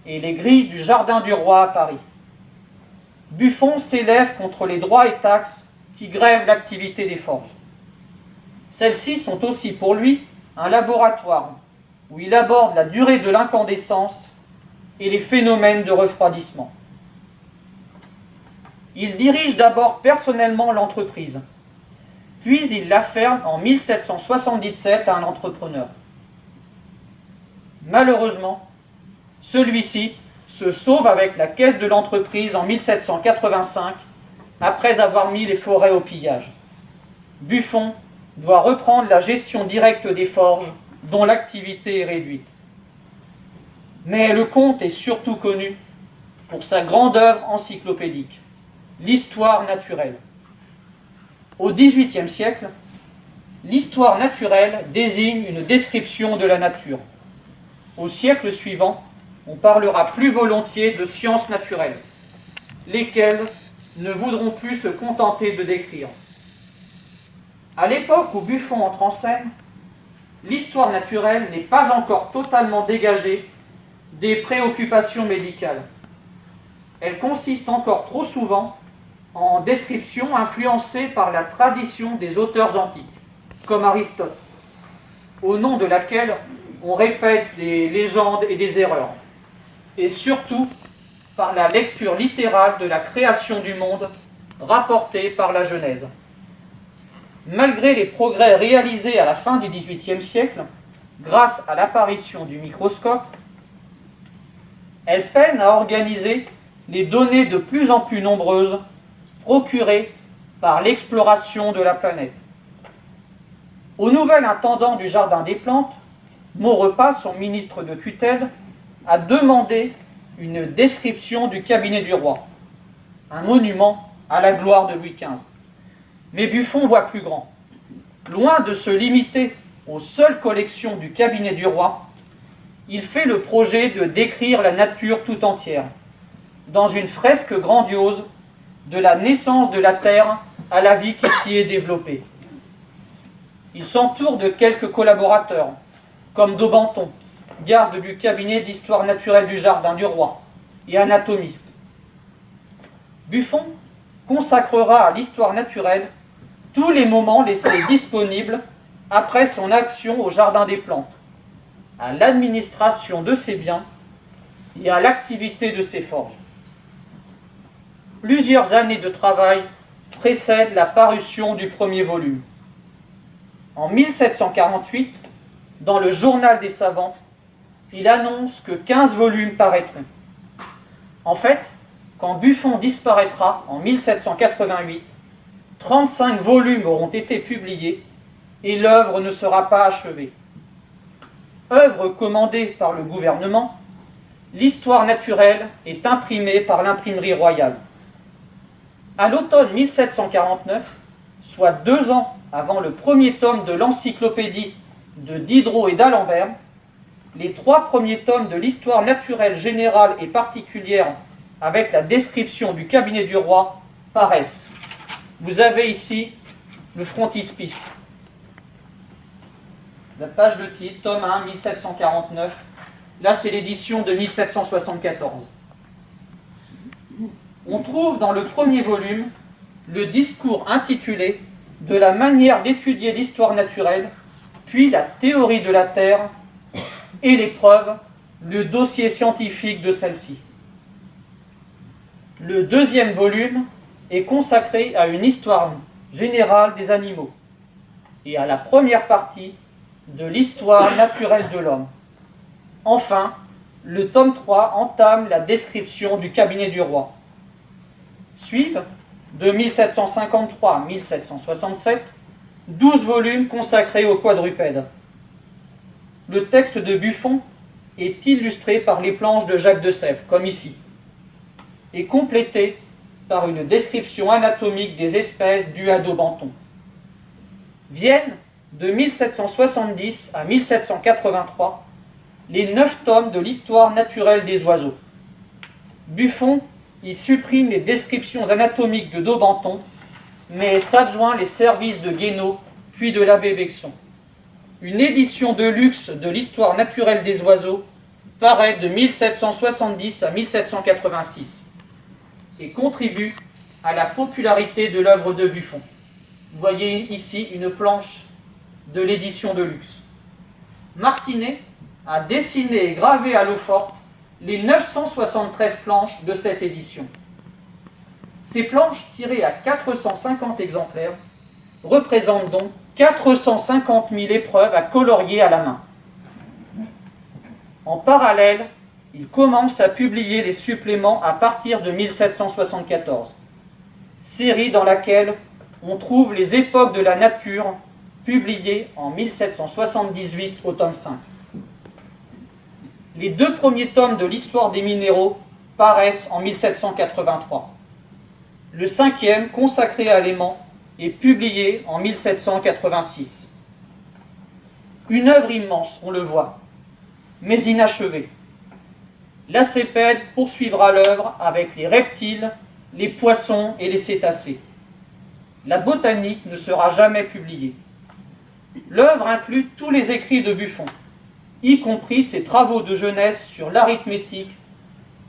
et les grilles du Jardin du Roi à Paris. Buffon s'élève contre les droits et taxes qui grèvent l'activité des forges. Celles-ci sont aussi pour lui un laboratoire où il aborde la durée de l'incandescence et les phénomènes de refroidissement. Il dirige d'abord personnellement l'entreprise, puis il la ferme en 1777 à un entrepreneur. Malheureusement, celui-ci se sauve avec la caisse de l'entreprise en 1785, après avoir mis les forêts au pillage. Buffon doit reprendre la gestion directe des forges, dont l'activité est réduite. Mais le comte est surtout connu pour sa grande œuvre encyclopédique, l'histoire naturelle. Au XVIIIe siècle, l'histoire naturelle désigne une description de la nature. Au siècle suivant, on parlera plus volontiers de sciences naturelles, lesquelles ne voudront plus se contenter de décrire. À l'époque où Buffon entre en scène, l'histoire naturelle n'est pas encore totalement dégagée des préoccupations médicales. Elle consiste encore trop souvent en descriptions influencées par la tradition des auteurs antiques, comme Aristote, au nom de laquelle on répète des légendes et des erreurs, et surtout par la lecture littérale de la création du monde rapportée par la Genèse. Malgré les progrès réalisés à la fin du XVIIIe siècle, grâce à l'apparition du microscope, elle peine à organiser les données de plus en plus nombreuses procurées par l'exploration de la planète. Au nouvel intendant du Jardin des Plantes, Maurepas, son ministre de tutelle, a demandé une description du cabinet du roi, un monument à la gloire de Louis XV. Mais Buffon voit plus grand. Loin de se limiter aux seules collections du cabinet du roi, il fait le projet de décrire la nature tout entière, dans une fresque grandiose de la naissance de la Terre à la vie qui s'y est développée. Il s'entoure de quelques collaborateurs, comme Daubenton, garde du cabinet d'histoire naturelle du Jardin du Roi et anatomiste. Buffon consacrera à l'histoire naturelle tous les moments laissés disponibles après son action au Jardin des Plantes, à l'administration de ses biens et à l'activité de ses forges. Plusieurs années de travail précèdent la parution du premier volume. En 1748, dans le Journal des savants, il annonce que 15 volumes paraîtront. En fait, quand Buffon disparaîtra en 1788, 35 volumes auront été publiés et l'œuvre ne sera pas achevée. Œuvre commandée par le gouvernement, l'histoire naturelle est imprimée par l'imprimerie royale. À l'automne 1749, soit 2 ans avant le premier tome de l'encyclopédie de Diderot et d'Alembert, les 3 premiers tomes de l'histoire naturelle générale et particulière avec la description du cabinet du roi paraissent. Vous avez ici le frontispice. La page de titre, tome 1, 1749. Là, c'est l'édition de 1774. On trouve dans le premier volume le discours intitulé « De la manière d'étudier l'histoire naturelle, puis la théorie de la Terre et les preuves, le dossier scientifique de celle-ci ». Le deuxième volume est consacré à une histoire générale des animaux et à la première partie de l'histoire naturelle de l'homme. Enfin, le tome 3 entame la description du cabinet du roi. Suivent de 1753 à 1767, 12 volumes consacrés aux quadrupèdes. Le texte de Buffon est illustré par les planches de Jacques de Sèvres, comme ici, et complété par une description anatomique des espèces dues à Daubenton. Viennent, de 1770 à 1783, les 9 tomes de l'histoire naturelle des oiseaux. Buffon y supprime les descriptions anatomiques de Daubenton, mais s'adjoint les services de Guénaud, puis de l'abbé Bexon. Une édition de luxe de l'histoire naturelle des oiseaux paraît de 1770 à 1786 et contribue à la popularité de l'œuvre de Buffon. Vous voyez ici une planche de l'édition de luxe. Martinet a dessiné et gravé à l'eau forte les 973 planches de cette édition. Ces planches, tirées à 450 exemplaires, représentent donc 450 000 épreuves à colorier à la main. En parallèle, il commence à publier les suppléments à partir de 1774, série dans laquelle on trouve les époques de la nature publiées en 1778 au tome 5. Les 2 premiers tomes de l'histoire des minéraux paraissent en 1783. Le 5e, consacré à l'aimant, est publié en 1786. Une œuvre immense, on le voit, mais inachevée. Lacépède poursuivra l'œuvre avec les reptiles, les poissons et les cétacés. La botanique ne sera jamais publiée. L'œuvre inclut tous les écrits de Buffon, y compris ses travaux de jeunesse sur l'arithmétique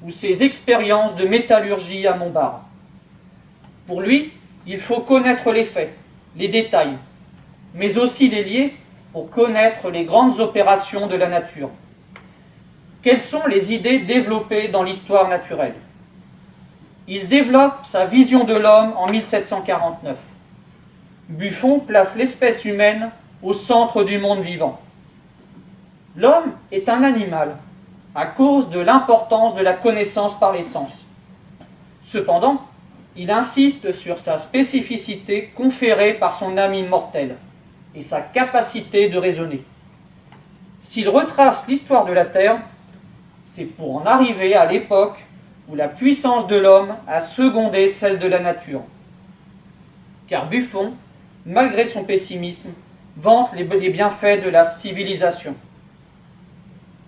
ou ses expériences de métallurgie à Montbard. Pour lui, il faut connaître les faits, les détails, mais aussi les lier pour connaître les grandes opérations de la nature. Quelles sont les idées développées dans l'histoire naturelle? Il développe sa vision de l'homme en 1749. Buffon place l'espèce humaine au centre du monde vivant. L'homme est un animal à cause de l'importance de la connaissance par les sens. Cependant, il insiste sur sa spécificité conférée par son âme immortelle et sa capacité de raisonner. S'il retrace l'histoire de la Terre, c'est pour en arriver à l'époque où la puissance de l'homme a secondé celle de la nature. Car Buffon, malgré son pessimisme, vante les bienfaits de la civilisation.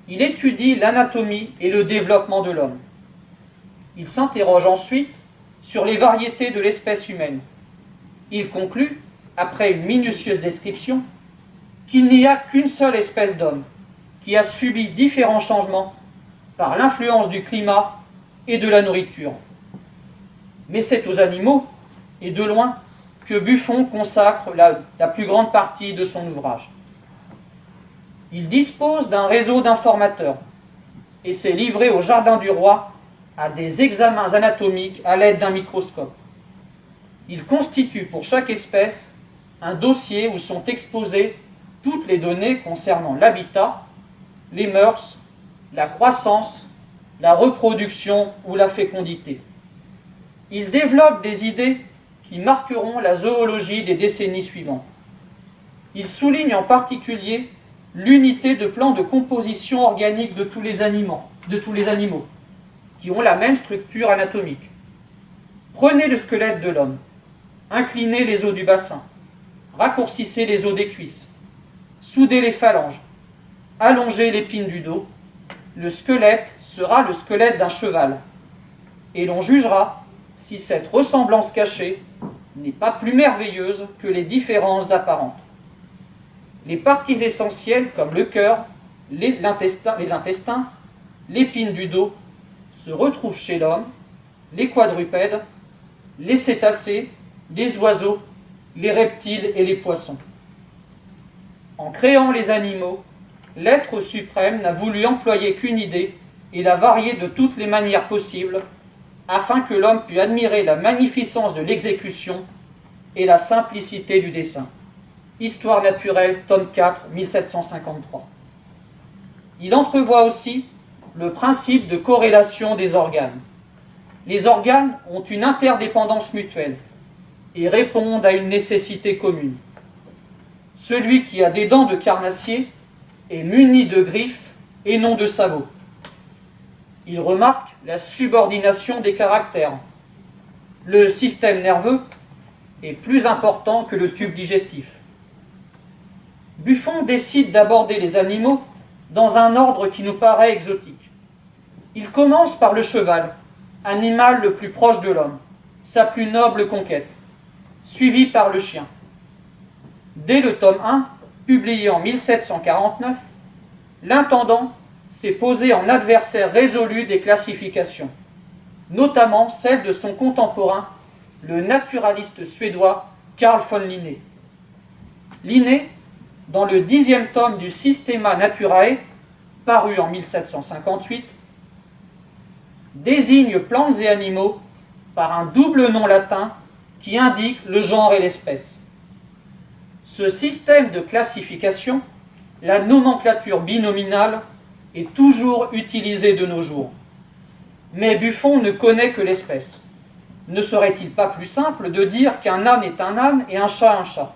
Il étudie l'anatomie et le développement de l'homme. Il s'interroge ensuite sur les variétés de l'espèce humaine. Il conclut, après une minutieuse description, qu'il n'y a qu'une seule espèce d'homme qui a subi différents changements par l'influence du climat et de la nourriture. Mais c'est aux animaux, et de loin, que Buffon consacre la plus grande partie de son ouvrage. Il dispose d'un réseau d'informateurs et s'est livré au Jardin du Roi à des examens anatomiques à l'aide d'un microscope. Il constitue pour chaque espèce un dossier où sont exposées toutes les données concernant l'habitat, les mœurs, la croissance, la reproduction ou la fécondité. Il développe des idées qui marqueront la zoologie des décennies suivantes. Il souligne en particulier l'unité de plan de composition organique de tous les animaux, qui ont la même structure anatomique. Prenez le squelette de l'homme, inclinez les os du bassin, raccourcissez les os des cuisses, soudez les phalanges, allongez l'épine du dos, le squelette sera le squelette d'un cheval, et l'on jugera si cette ressemblance cachée n'est pas plus merveilleuse que les différences apparentes. Les parties essentielles comme le cœur, les intestins, l'épine du dos se retrouvent chez l'homme, les quadrupèdes, les cétacés, les oiseaux, les reptiles et les poissons. En créant les animaux, l'être suprême n'a voulu employer qu'une idée et la varier de toutes les manières possibles afin que l'homme pût admirer la magnificence de l'exécution et la simplicité du dessin. Histoire naturelle, tome 4, 1753. Il entrevoit aussi le principe de corrélation des organes. Les organes ont une interdépendance mutuelle et répondent à une nécessité commune. Celui qui a des dents de carnassier est muni de griffes et non de sabots. Il remarque la subordination des caractères. Le système nerveux est plus important que le tube digestif. Buffon décide d'aborder les animaux dans un ordre qui nous paraît exotique. Il commence par le cheval, animal le plus proche de l'homme, sa plus noble conquête, suivi par le chien. Dès le tome 1, publié en 1749, l'intendant s'est posé en adversaire résolu des classifications, notamment celle de son contemporain, le naturaliste suédois Carl von Linné. Linné, dans le 10e tome du Systema Naturae, paru en 1758, désigne plantes et animaux par un double nom latin qui indique le genre et l'espèce. Ce système de classification, la nomenclature binominale, est toujours utilisé de nos jours. Mais Buffon ne connaît que l'espèce. Ne serait-il pas plus simple de dire qu'un âne est un âne et un chat un chat?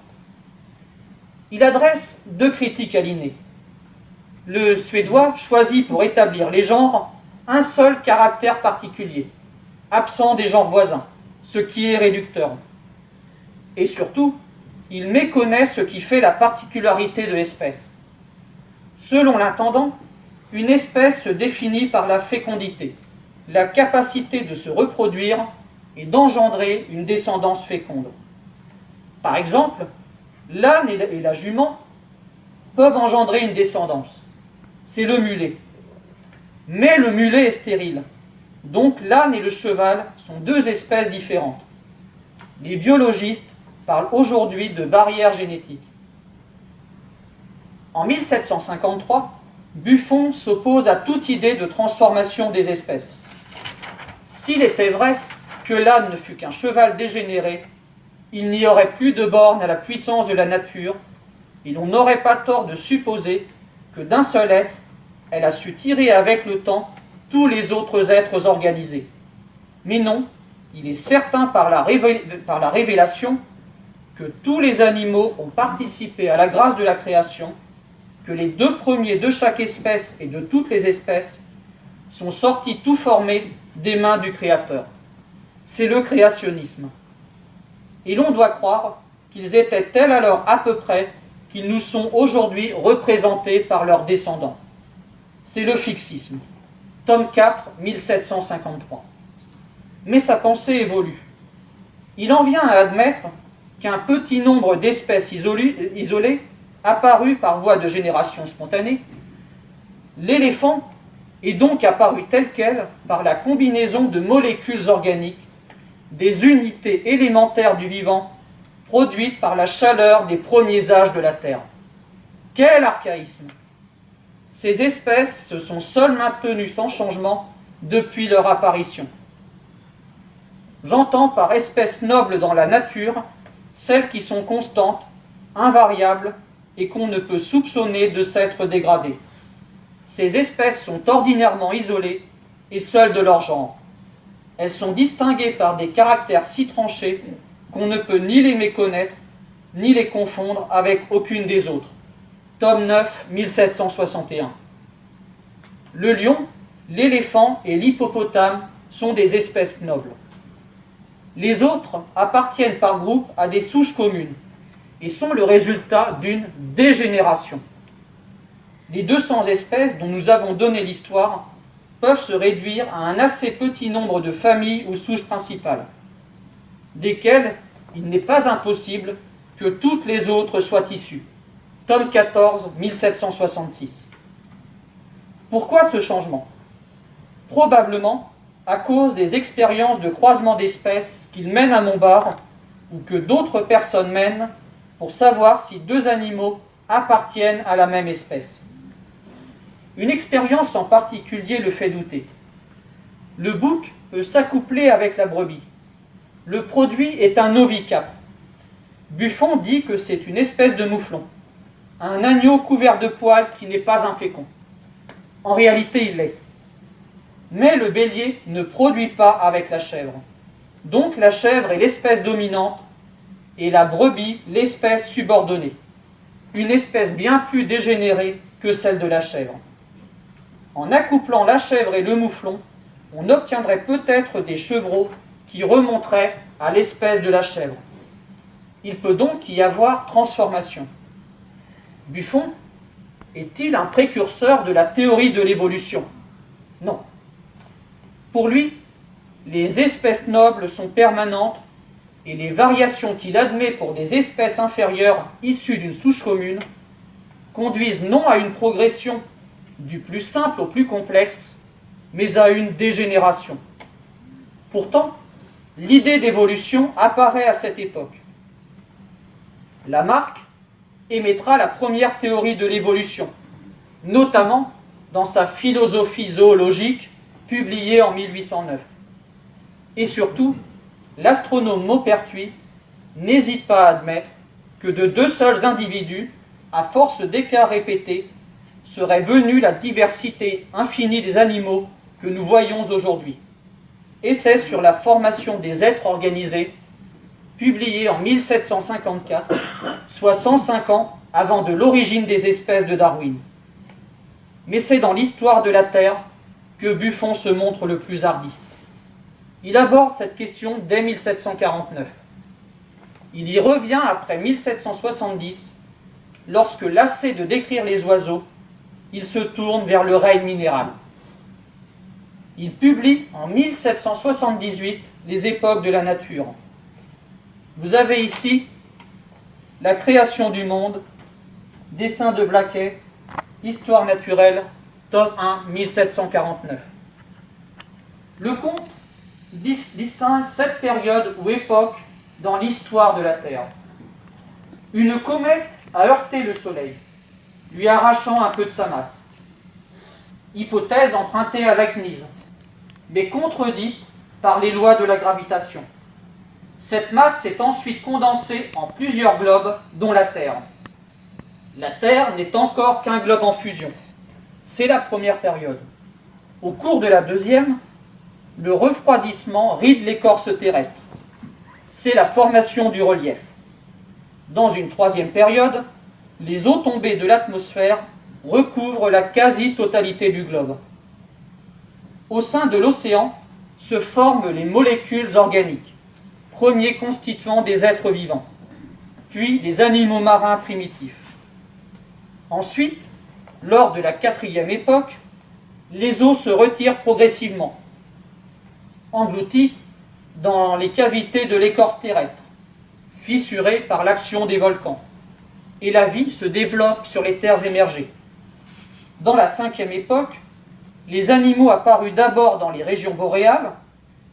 Il adresse deux critiques à Linné. Le Suédois choisit pour établir les genres un seul caractère particulier, absent des genres voisins, ce qui est réducteur. Et surtout, il méconnaît ce qui fait la particularité de l'espèce. Selon l'intendant, une espèce se définit par la fécondité, la capacité de se reproduire et d'engendrer une descendance féconde. Par exemple, l'âne et la jument peuvent engendrer une descendance. C'est le mulet. Mais le mulet est stérile. Donc l'âne et le cheval sont deux espèces différentes. Les biologistes parlent aujourd'hui de barrière génétique. En 1753, Buffon s'oppose à toute idée de transformation des espèces. S'il était vrai que l'âne ne fût qu'un cheval dégénéré, il n'y aurait plus de borne à la puissance de la nature, et l'on n'aurait pas tort de supposer que d'un seul être, elle a su tirer avec le temps tous les autres êtres organisés. Mais non, il est certain par la révélation que tous les animaux ont participé à la grâce de la création, que les deux premiers de chaque espèce et de toutes les espèces sont sortis tout formés des mains du Créateur. C'est le créationnisme. Et l'on doit croire qu'ils étaient tels alors à peu près qu'ils nous sont aujourd'hui représentés par leurs descendants. C'est le fixisme. Tome 4, 1753. Mais sa pensée évolue. Il en vient à admettre qu'un petit nombre d'espèces isolées, apparues par voie de génération spontanée, l'éléphant est donc apparu tel quel par la combinaison de molécules organiques, des unités élémentaires du vivant, produites par la chaleur des premiers âges de la Terre. Quel archaïsme! Ces espèces se sont seules maintenues sans changement depuis leur apparition. J'entends par espèces nobles dans la nature celles qui sont constantes, invariables et qu'on ne peut soupçonner de s'être dégradées. Ces espèces sont ordinairement isolées et seules de leur genre. Elles sont distinguées par des caractères si tranchés qu'on ne peut ni les méconnaître, ni les confondre avec aucune des autres. Tome 9, 1761. Le lion, l'éléphant et l'hippopotame sont des espèces nobles. Les autres appartiennent par groupe à des souches communes et sont le résultat d'une dégénération. Les 200 espèces dont nous avons donné l'histoire peuvent se réduire à un assez petit nombre de familles ou souches principales, desquelles il n'est pas impossible que toutes les autres soient issues. Tome 14, 1766. Pourquoi ce changement? Probablement à cause des expériences de croisement d'espèces qu'il mène à Montbard ou que d'autres personnes mènent pour savoir si deux animaux appartiennent à la même espèce. Une expérience en particulier le fait douter. Le bouc peut s'accoupler avec la brebis. Le produit est un ovicape. Buffon dit que c'est une espèce de mouflon, un agneau couvert de poils qui n'est pas un fécond. En réalité, il l'est. Mais le bélier ne produit pas avec la chèvre. Donc la chèvre est l'espèce dominante et la brebis l'espèce subordonnée, une espèce bien plus dégénérée que celle de la chèvre. En accouplant la chèvre et le mouflon, on obtiendrait peut-être des chevreaux qui remonteraient à l'espèce de la chèvre. Il peut donc y avoir transformation. Buffon est-il un précurseur de la théorie de l'évolution? Non. Pour lui, les espèces nobles sont permanentes et les variations qu'il admet pour des espèces inférieures issues d'une souche commune conduisent non à une progression du plus simple au plus complexe, mais à une dégénération. Pourtant, l'idée d'évolution apparaît à cette époque. Lamarck émettra la première théorie de l'évolution, notamment dans sa philosophie zoologique publiée en 1809. Et surtout, l'astronome Maupertuis n'hésite pas à admettre que de deux seuls individus, à force d'écarts répétés, serait venue la diversité infinie des animaux que nous voyons aujourd'hui. Essai sur la formation des êtres organisés, publié en 1754, soit 105 ans avant de l'origine des espèces de Darwin. Mais c'est dans l'histoire de la Terre que Buffon se montre le plus hardi. Il aborde cette question dès 1749. Il y revient après 1770, lorsque, lassé de décrire les oiseaux, il se tourne vers le règne minéral. Il publie en 1778 Les époques de la nature. Vous avez ici La création du monde, dessin de Blaquet, Histoire naturelle, tome 1, 1749. Le conte distingue 7 périodes ou époques dans l'histoire de la Terre. Une comète a heurté le Soleil, lui arrachant un peu de sa masse. Hypothèse empruntée à Leibniz, mais contredite par les lois de la gravitation. Cette masse s'est ensuite condensée en plusieurs globes, dont la Terre. La Terre n'est encore qu'un globe en fusion. C'est la première période. Au cours de la deuxième, le refroidissement ride l'écorce terrestre. C'est la formation du relief. Dans une troisième période, les eaux tombées de l'atmosphère recouvrent la quasi-totalité du globe. Au sein de l'océan se forment les molécules organiques, premiers constituants des êtres vivants, puis les animaux marins primitifs. Ensuite, lors de la quatrième époque, les eaux se retirent progressivement, englouties dans les cavités de l'écorce terrestre, fissurées par l'action des volcans, et la vie se développe sur les terres émergées. Dans la cinquième époque, les animaux apparus d'abord dans les régions boréales,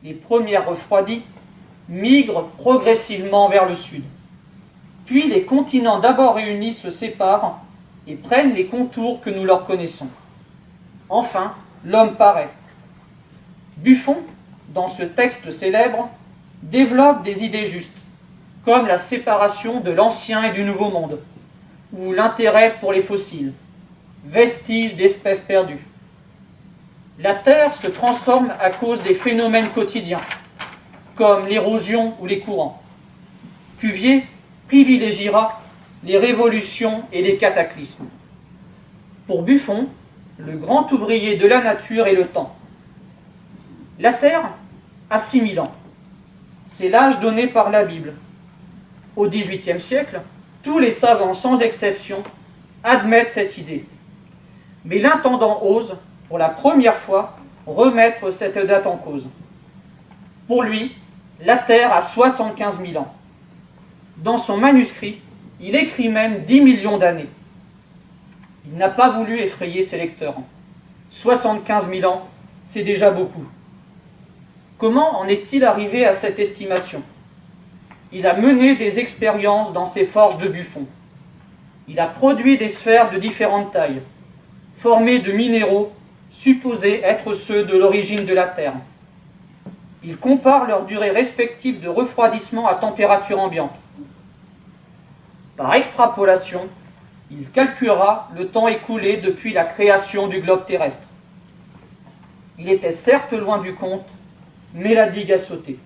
les premières refroidies, migrent progressivement vers le sud. Puis les continents d'abord réunis se séparent et prennent les contours que nous leur connaissons. Enfin, l'homme paraît. Buffon, dans ce texte célèbre, développe des idées justes, comme la séparation de l'ancien et du nouveau monde, ou l'intérêt pour les fossiles, vestiges d'espèces perdues. La Terre se transforme à cause des phénomènes quotidiens, comme l'érosion ou les courants. Cuvier privilégiera les révolutions et les cataclysmes. Pour Buffon, le grand ouvrier de la nature est le temps. La Terre a 6000 ans. C'est l'âge donné par la Bible. Au XVIIIe siècle, tous les savants, sans exception, admettent cette idée. Mais l'intendant ose, pour la première fois, remettre cette date en cause. Pour lui, la Terre a 75 000 ans. Dans son manuscrit, il écrit même 10 millions d'années. Il n'a pas voulu effrayer ses lecteurs. 75 000 ans, c'est déjà beaucoup. Comment en est-il arrivé à cette estimation? Il a mené des expériences dans ses forges de Buffon. Il a produit des sphères de différentes tailles, formées de minéraux supposés être ceux de l'origine de la Terre. Il compare leur durée respective de refroidissement à température ambiante. Par extrapolation, il calculera le temps écoulé depuis la création du globe terrestre. Il était certes loin du compte, mais la digue a sauté.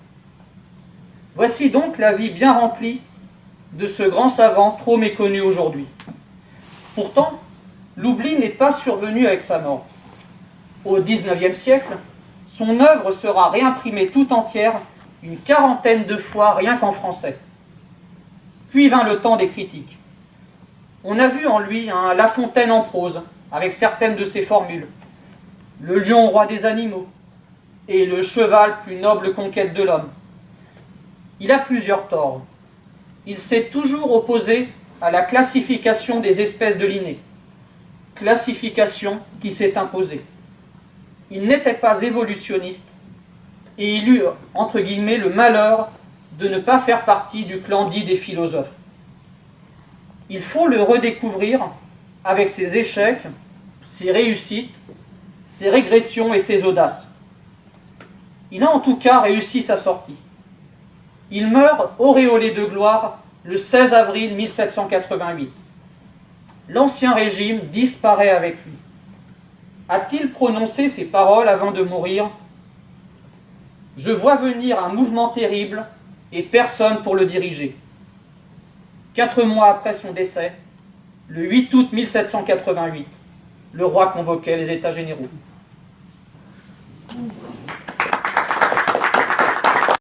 Voici donc la vie bien remplie de ce grand savant trop méconnu aujourd'hui. Pourtant, l'oubli n'est pas survenu avec sa mort. Au XIXe siècle, son œuvre sera réimprimée tout entière une quarantaine de fois rien qu'en français. Puis vint le temps des critiques. On a vu en lui un La Fontaine en prose, avec certaines de ses formules. Le lion roi des animaux et le cheval plus noble conquête de l'homme. Il a plusieurs torts. Il s'est toujours opposé à la classification des espèces de Linné, classification qui s'est imposée. Il n'était pas évolutionniste et il eut, entre guillemets, le malheur de ne pas faire partie du clan dit des philosophes. Il faut le redécouvrir avec ses échecs, ses réussites, ses régressions et ses audaces. Il a en tout cas réussi sa sortie. Il meurt auréolé de gloire le 16 avril 1788. L'Ancien Régime disparaît avec lui. A-t-il prononcé ces paroles avant de mourir ? Je vois venir un mouvement terrible et personne pour le diriger. 4 mois après son décès, le 8 août 1788, le roi convoquait les États généraux.